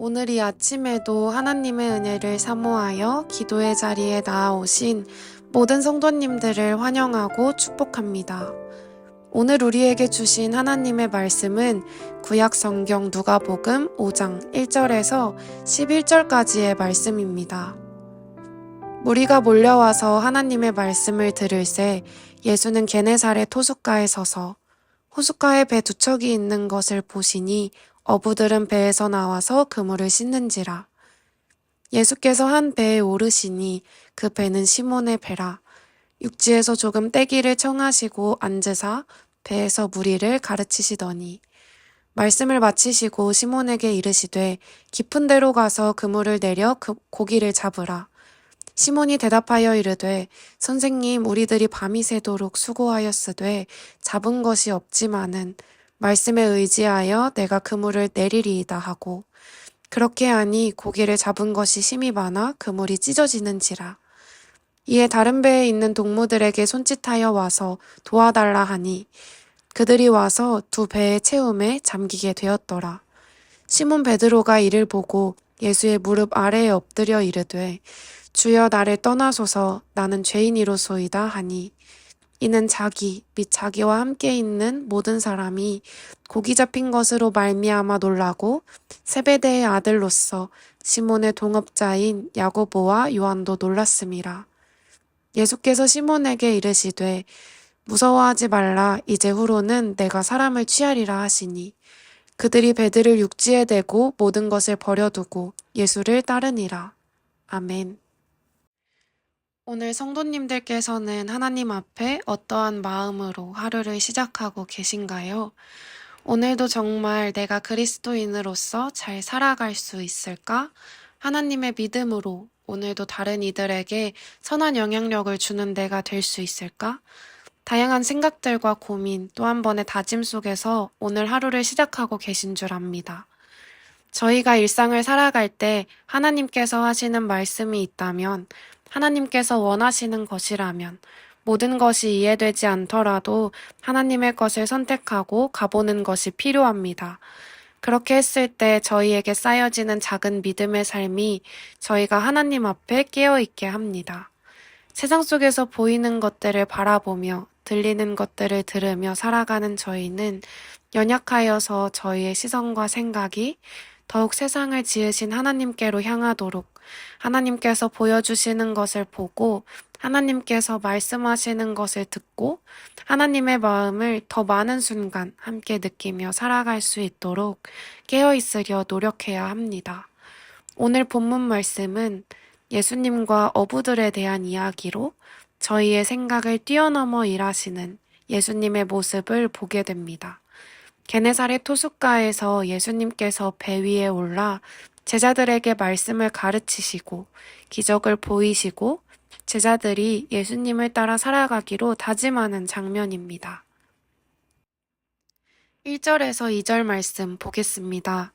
오늘 이 아침에도 하나님의 은혜를 사모하여 기도의 자리에 나아오신 모든 성도님들을 환영하고 축복합니다. 오늘 우리에게 주신 하나님의 말씀은 구약 성경 누가복음 5장 1절에서 11절까지의 말씀입니다. 무리가 몰려와서 하나님의 말씀을 들을새 예수는 게네사렛 호숫가에 서서 호숫가에 배 두 척이 있는 것을 보시니 어부들은 배에서 나와서 그물을 씻는지라. 예수께서 한 배에 오르시니 그 배는 시몬의 배라. 육지에서 조금 떼기를 청하시고 앉으사 배에서 무리를 가르치시더니 말씀을 마치시고 시몬에게 이르시되 깊은 데로 가서 그물을 내려 고기를 잡으라. 시몬이 대답하여 이르되 선생님 우리들이 밤이 새도록 수고하였으되 잡은 것이 없지만은 말씀에 의지하여 내가 그물을 내리리이다 하고 그렇게 하니 고기를 잡은 것이 심히 많아 그물이 찢어지는지라. 이에 다른 배에 있는 동무들에게 손짓하여 와서 도와달라 하니 그들이 와서 두 배의 채움에 잠기게 되었더라. 시몬 베드로가 이를 보고 예수의 무릎 아래에 엎드려 이르되 주여 나를 떠나소서 나는 죄인이로소이다 하니 이는 자기 및 자기와 함께 있는 모든 사람이 고기 잡힌 것으로 말미암아 놀라고 세베대의 아들로서 시몬의 동업자인 야고보와 요한도 놀랐음이라. 예수께서 시몬에게 이르시되 무서워하지 말라 이제 후로는 내가 사람을 취하리라 하시니 그들이 배들을 육지에 대고 모든 것을 버려두고 예수를 따르니라. 아멘. 오늘 성도님들께서는 하나님 앞에 어떠한 마음으로 하루를 시작하고 계신가요? 오늘도 정말 내가 그리스도인으로서 잘 살아갈 수 있을까? 하나님의 믿음으로 오늘도 다른 이들에게 선한 영향력을 주는 내가 될 수 있을까? 다양한 생각들과 고민 또 한 번의 다짐 속에서 오늘 하루를 시작하고 계신 줄 압니다. 저희가 일상을 살아갈 때 하나님께서 하시는 말씀이 있다면 하나님께서 원하시는 것이라면 모든 것이 이해되지 않더라도 하나님의 것을 선택하고 가보는 것이 필요합니다. 그렇게 했을 때 저희에게 쌓여지는 작은 믿음의 삶이 저희가 하나님 앞에 깨어있게 합니다. 세상 속에서 보이는 것들을 바라보며 들리는 것들을 들으며 살아가는 저희는 연약하여서 저희의 시선과 생각이 더욱 세상을 지으신 하나님께로 향하도록 하나님께서 보여주시는 것을 보고 하나님께서 말씀하시는 것을 듣고 하나님의 마음을 더 많은 순간 함께 느끼며 살아갈 수 있도록 깨어있으려 노력해야 합니다. 오늘 본문 말씀은 예수님과 어부들에 대한 이야기로 저희의 생각을 뛰어넘어 일하시는 예수님의 모습을 보게 됩니다. 게네사렛 호숫가에서 예수님께서 배 위에 올라 제자들에게 말씀을 가르치시고 기적을 보이시고 제자들이 예수님을 따라 살아가기로 다짐하는 장면입니다. 1절에서 2절 말씀 보겠습니다.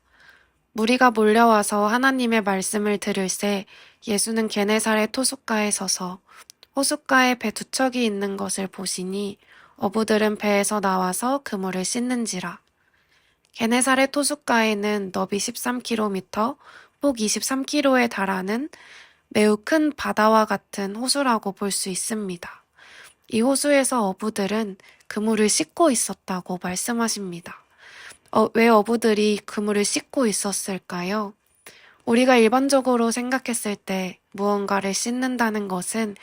무리가 몰려와서 하나님의 말씀을 들을새 예수는 게네사렛 호숫가에 서서 호숫가에 배 두 척이 있는 것을 보시니 어부들은 배에서 나와서 그물을 씻는지라. 게네사렛 호숫가에는 너비 13km, 폭 23km에 달하는 매우 큰 바다와 같은 호수라고 볼 수 있습니다. 이 호수에서 어부들은 그물을 씻고 있었다고 말씀하십니다. 왜 어부들이 그물을 씻고 있었을까요? 우리가 일반적으로 생각했을 때 무언가를 씻는다는 것은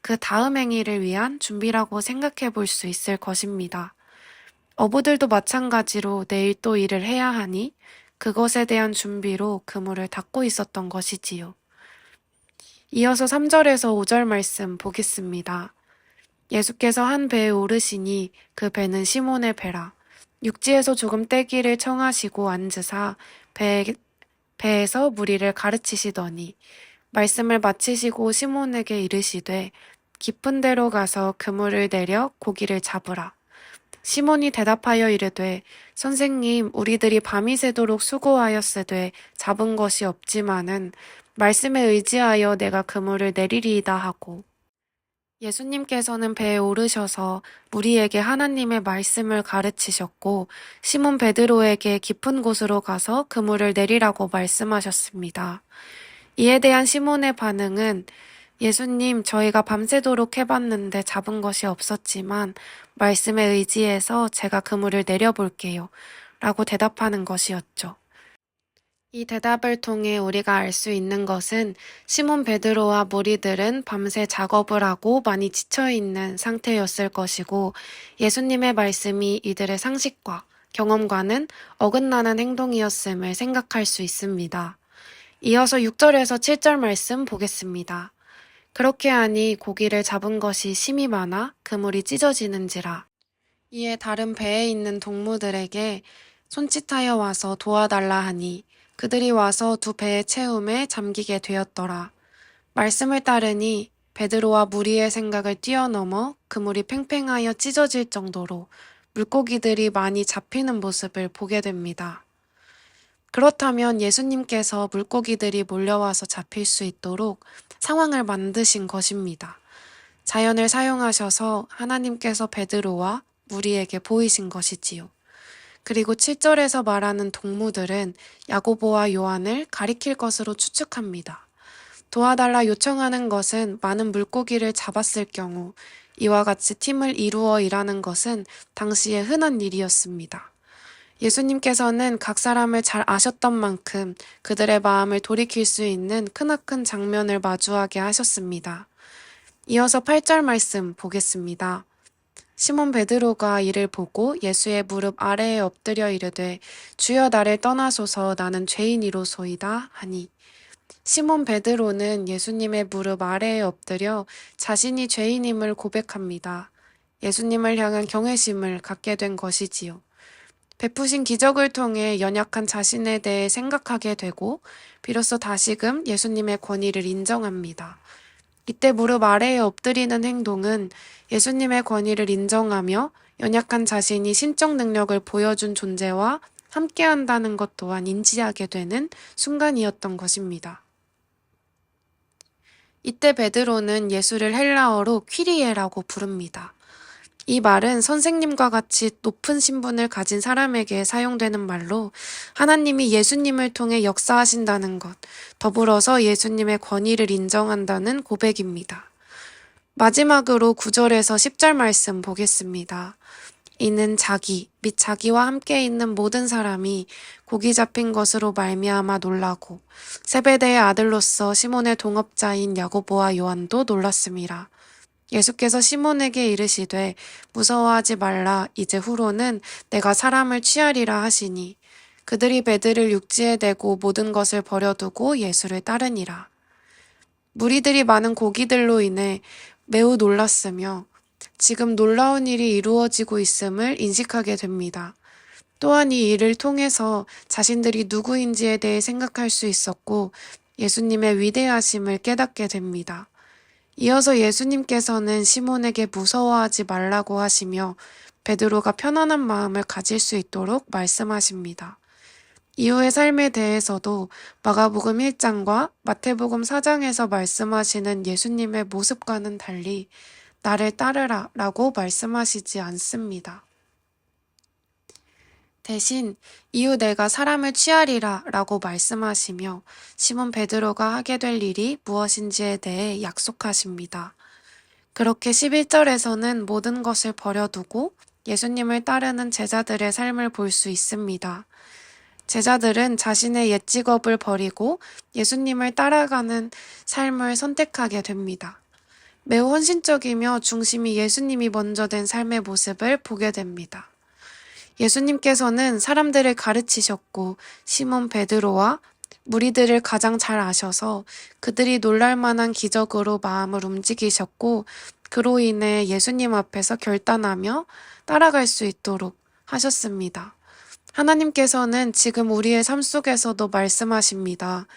그 다음 행위를 위한 준비라고 생각해 볼 수 있을 것입니다. 어부들도 마찬가지로 내일 또 일을 해야 하니 그것에 대한 준비로 그물을 닫고 있었던 것이지요. 이어서 3절에서 5절 말씀 보겠습니다. 예수께서 한 배에 오르시니 그 배는 시몬의 배라. 육지에서 조금 떼기를 청하시고 앉으사 배에서 무리를 가르치시더니 말씀을 마치시고 시몬에게 이르시되 깊은 데로 가서 그물을 내려 고기를 잡으라. 시몬이 대답하여 이르되 선생님 우리들이 밤이 새도록 수고하였으되 잡은 것이 없지만은 말씀에 의지하여 내가 그물을 내리리이다 하고 예수님께서는 배에 오르셔서 무리에게 하나님의 말씀을 가르치셨고 시몬 베드로에게 깊은 곳으로 가서 그물을 내리라고 말씀하셨습니다. 이에 대한 시몬의 반응은 예수님, 저희가 밤새도록 해봤는데 잡은 것이 없었지만 말씀에 의지해서 제가 그물을 내려볼게요. 라고 대답하는 것이었죠. 이 대답을 통해 우리가 알 수 있는 것은 시몬 베드로와 무리들은 밤새 작업을 하고 많이 지쳐있는 상태였을 것이고 예수님의 말씀이 이들의 상식과 경험과는 어긋나는 행동이었음을 생각할 수 있습니다. 이어서 6절에서 7절 말씀 보겠습니다. 그렇게 하니 고기를 잡은 것이 심이 많아 그물이 찢어지는지라. 이에 다른 배에 있는 동무들에게 손짓하여 와서 도와달라 하니 그들이 와서 두 배의 채움에 잠기게 되었더라. 말씀을 따르니 베드로와 무리의 생각을 뛰어넘어 그물이 팽팽하여 찢어질 정도로 물고기들이 많이 잡히는 모습을 보게 됩니다. 그렇다면 예수님께서 물고기들이 몰려와서 잡힐 수 있도록 상황을 만드신 것입니다. 자연을 사용하셔서 하나님께서 베드로와 무리에게 보이신 것이지요. 그리고 7절에서 말하는 동무들은 야고보와 요한을 가리킬 것으로 추측합니다. 도와달라 요청하는 것은 많은 물고기를 잡았을 경우 이와 같이 팀을 이루어 일하는 것은 당시에 흔한 일이었습니다. 예수님께서는 각 사람을 잘 아셨던 만큼 그들의 마음을 돌이킬 수 있는 크나큰 장면을 마주하게 하셨습니다. 이어서 8절 말씀 보겠습니다. 시몬 베드로가 이를 보고 예수의 무릎 아래에 엎드려 이르되 주여 나를 떠나소서 나는 죄인이로소이다 하니 시몬 베드로는 예수님의 무릎 아래에 엎드려 자신이 죄인임을 고백합니다. 예수님을 향한 경외심을 갖게 된 것이지요. 베푸신 기적을 통해 연약한 자신에 대해 생각하게 되고 비로소 다시금 예수님의 권위를 인정합니다. 이때 무릎 아래에 엎드리는 행동은 예수님의 권위를 인정하며 연약한 자신이 신적 능력을 보여준 존재와 함께한다는 것 또한 인지하게 되는 순간이었던 것입니다. 이때 베드로는 예수를 헬라어로 퀴리에라고 부릅니다. 이 말은 선생님과 같이 높은 신분을 가진 사람에게 사용되는 말로 하나님이 예수님을 통해 역사하신다는 것, 더불어서 예수님의 권위를 인정한다는 고백입니다. 마지막으로 9절에서 10절 말씀 보겠습니다. 이는 자기 및 자기와 함께 있는 모든 사람이 고기 잡힌 것으로 말미암아 놀라고 세베대의 아들로서 시몬의 동업자인 야고보와 요한도 놀랐습니다. 예수께서 시몬에게 이르시되 무서워하지 말라 이제 후로는 내가 사람을 취하리라 하시니 그들이 배들을 육지에 대고 모든 것을 버려두고 예수를 따르니라. 무리들이 많은 고기들로 인해 매우 놀랐으며 지금 놀라운 일이 이루어지고 있음을 인식하게 됩니다. 또한 이 일을 통해서 자신들이 누구인지에 대해 생각할 수 있었고 예수님의 위대하심을 깨닫게 됩니다. 이어서 예수님께서는 시몬에게 무서워하지 말라고 하시며 베드로가 편안한 마음을 가질 수 있도록 말씀하십니다. 이후의 삶에 대해서도 마가복음 1장과 마태복음 4장에서 말씀하시는 예수님의 모습과는 달리 나를 따르라 라고 말씀하시지 않습니다. 대신 이후 내가 사람을 취하리라 라고 말씀하시며 시몬 베드로가 하게 될 일이 무엇인지에 대해 약속하십니다. 그렇게 11절에서는 모든 것을 버려두고 예수님을 따르는 제자들의 삶을 볼 수 있습니다. 제자들은 자신의 옛 직업을 버리고 예수님을 따라가는 삶을 선택하게 됩니다. 매우 헌신적이며 중심이 예수님이 먼저 된 삶의 모습을 보게 됩니다. 예수님께서는 사람들을 가르치셨고 시몬 베드로와 무리들을 가장 잘 아셔서 그들이 놀랄 만한 기적으로 마음을 움직이셨고 그로 인해 예수님 앞에서 결단하며 따라갈 수 있도록 하셨습니다. 하나님께서는 지금 우리의 삶 속에서도 말씀하십니다.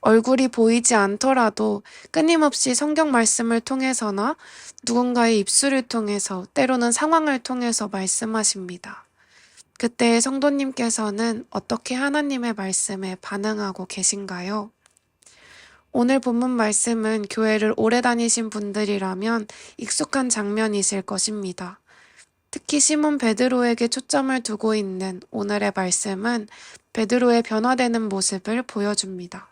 얼굴이 보이지 않더라도 끊임없이 성경 말씀을 통해서나 누군가의 입술을 통해서 때로는 상황을 통해서 말씀하십니다. 그때 성도님께서는 어떻게 하나님의 말씀에 반응하고 계신가요? 오늘 본문 말씀은 교회를 오래 다니신 분들이라면 익숙한 장면이실 것입니다. 특히 시몬 베드로에게 초점을 두고 있는 오늘의 말씀은 베드로의 변화되는 모습을 보여줍니다.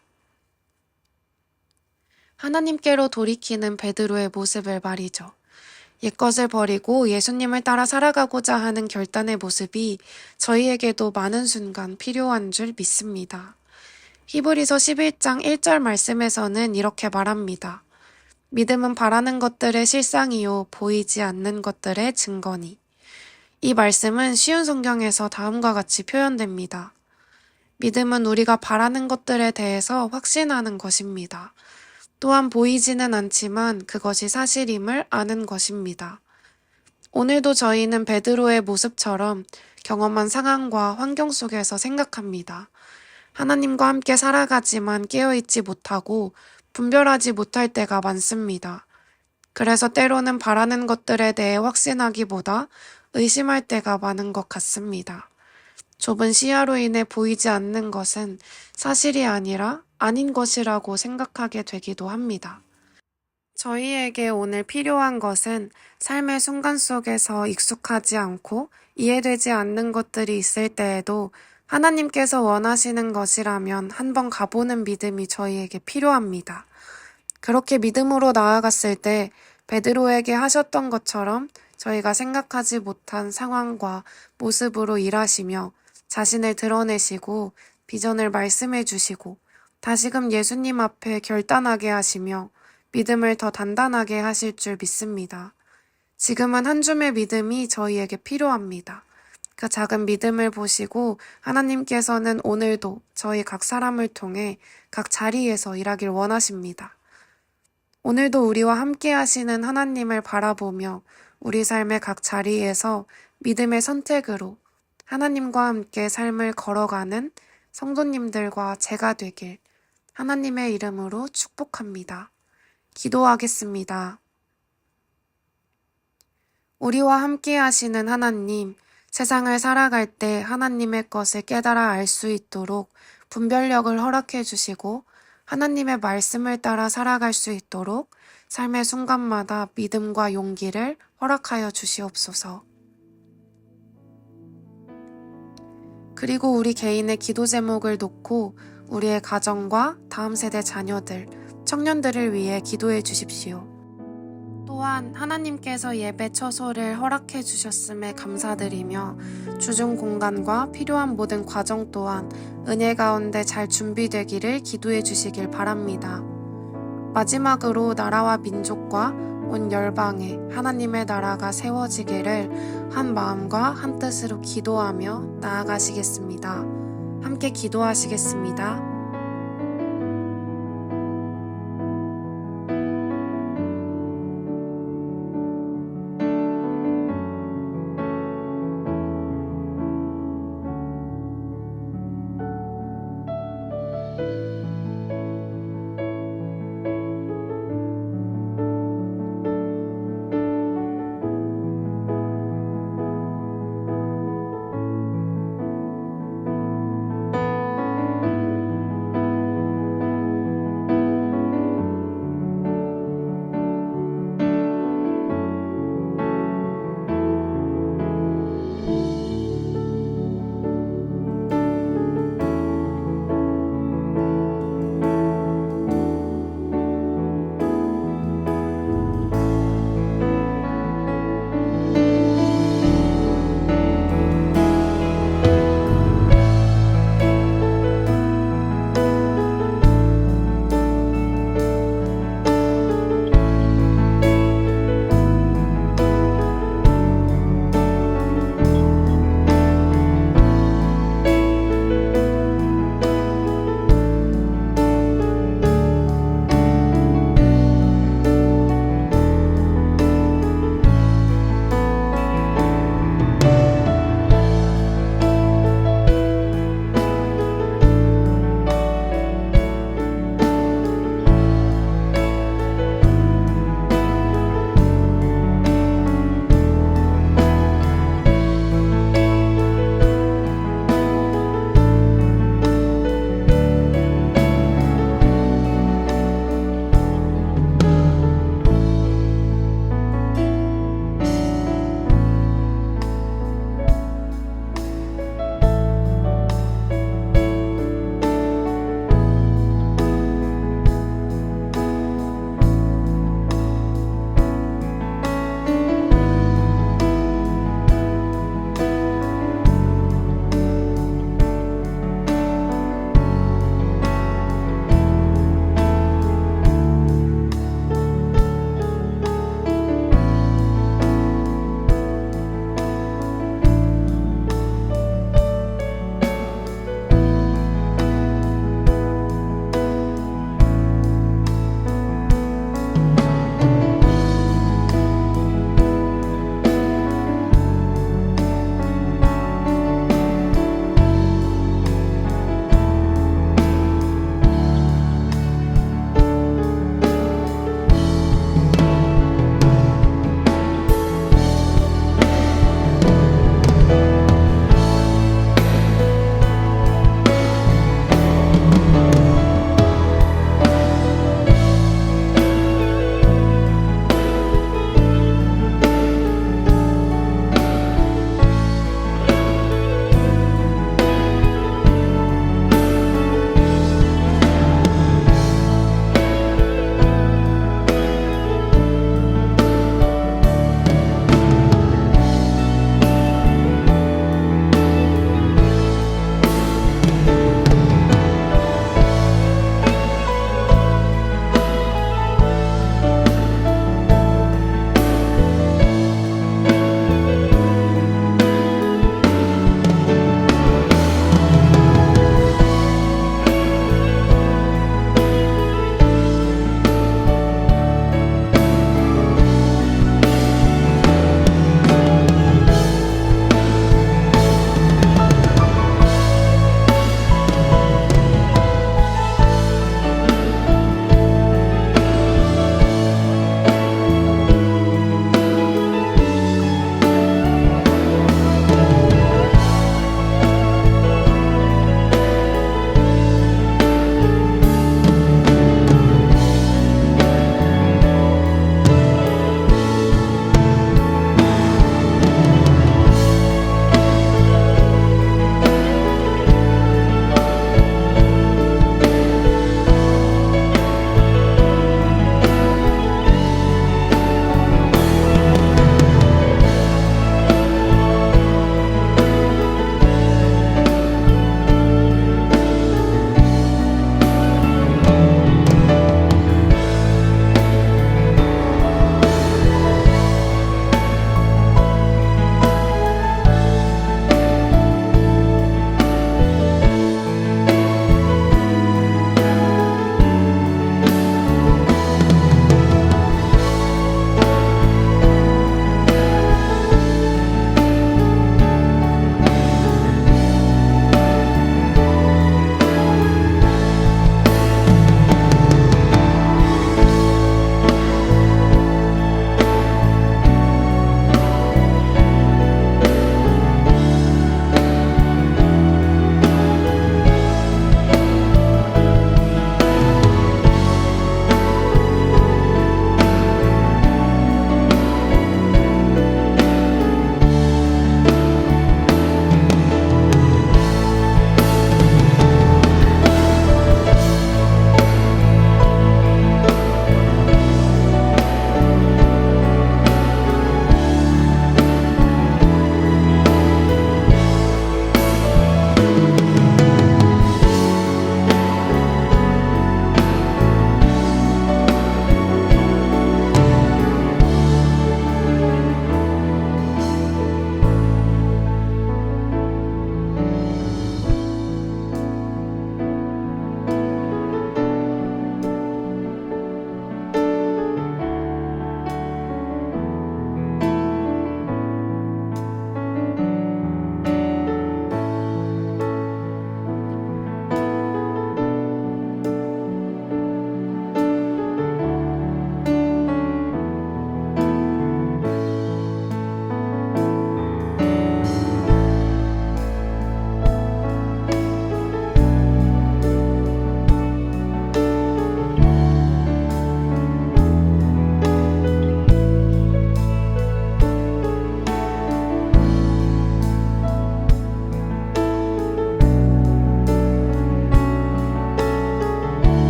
하나님께로 돌이키는 베드로의 모습을 말이죠. 옛것을 버리고 예수님을 따라 살아가고자 하는 결단의 모습이 저희에게도 많은 순간 필요한 줄 믿습니다. 히브리서 11장 1절 말씀에서는 이렇게 말합니다. 믿음은 바라는 것들의 실상이요 보이지 않는 것들의 증거니. 이 말씀은 쉬운 성경에서 다음과 같이 표현됩니다. 믿음은 우리가 바라는 것들에 대해서 확신하는 것입니다. 또한 보이지는 않지만 그것이 사실임을 아는 것입니다. 오늘도 저희는 베드로의 모습처럼 경험한 상황과 환경 속에서 생각합니다. 하나님과 함께 살아가지만 깨어있지 못하고 분별하지 못할 때가 많습니다. 그래서 때로는 바라는 것들에 대해 확신하기보다 의심할 때가 많은 것 같습니다. 좁은 시야로 인해 보이지 않는 것은 사실이 아니라 아닌 것이라고 생각하게 되기도 합니다. 저희에게 오늘 필요한 것은 삶의 순간 속에서 익숙하지 않고 이해되지 않는 것들이 있을 때에도 하나님께서 원하시는 것이라면 한번 가보는 믿음이 저희에게 필요합니다. 그렇게 믿음으로 나아갔을 때 베드로에게 하셨던 것처럼 저희가 생각하지 못한 상황과 모습으로 일하시며 자신을 드러내시고 비전을 말씀해 주시고 다시금 예수님 앞에 결단하게 하시며 믿음을 더 단단하게 하실 줄 믿습니다. 지금은 한 줌의 믿음이 저희에게 필요합니다. 그 작은 믿음을 보시고 하나님께서는 오늘도 저희 각 사람을 통해 각 자리에서 일하길 원하십니다. 오늘도 우리와 함께 하시는 하나님을 바라보며 우리 삶의 각 자리에서 믿음의 선택으로 하나님과 함께 삶을 걸어가는 성도님들과 제가 되길 하나님의 이름으로 축복합니다. 기도하겠습니다. 우리와 함께 하시는 하나님, 세상을 살아갈 때 하나님의 것을 깨달아 알 수 있도록 분별력을 허락해 주시고 하나님의 말씀을 따라 살아갈 수 있도록 삶의 순간마다 믿음과 용기를 허락하여 주시옵소서. 그리고 우리 개인의 기도 제목을 놓고 우리의 가정과 다음 세대 자녀들, 청년들을 위해 기도해 주십시오. 또한 하나님께서 예배 처소를 허락해 주셨음에 감사드리며 주중 공간과 필요한 모든 과정 또한 은혜 가운데 잘 준비되기를 기도해 주시길 바랍니다. 마지막으로 나라와 민족과 온 열방에 하나님의 나라가 세워지기를 한 마음과 한 뜻으로 기도하며 나아가시겠습니다. 함께 기도하시겠습니다.